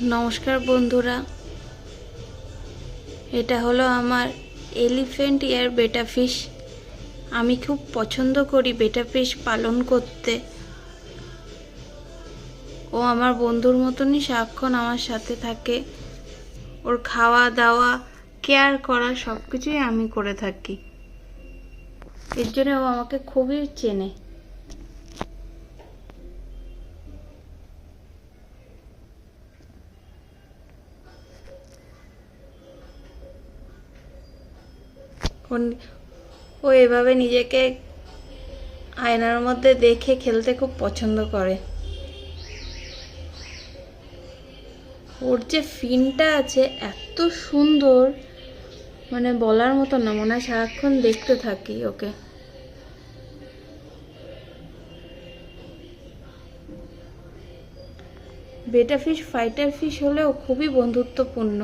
নমস্কার বন্ধুরা, এটা হলো আমার এলিফ্যান্ট ইয়ার বেটা ফিশ। আমি খুব পছন্দ করি বেটা ফিশ পালন করতে। ও আমার বন্ধুর মতনই সারাক্ষণ আমার সাথে থাকে। ওর খাওয়া দাওয়া, কেয়ার করা সব কিছুই আমি করে থাকি। এর জন্য ও আমাকে খুবই চেনে। ও এভাবে নিজেকে আয়নার মধ্যে দেখে খেলতে খুব পছন্দ করে। ওর যে ফিনটা আছে এত সুন্দর, মানে বলার মতো না, মনে হয় সারাক্ষণ দেখতে থাকি ওকে। বেটা ফিশ ফাইটার ফিশ হলেও খুবই বন্ধুত্বপূর্ণ।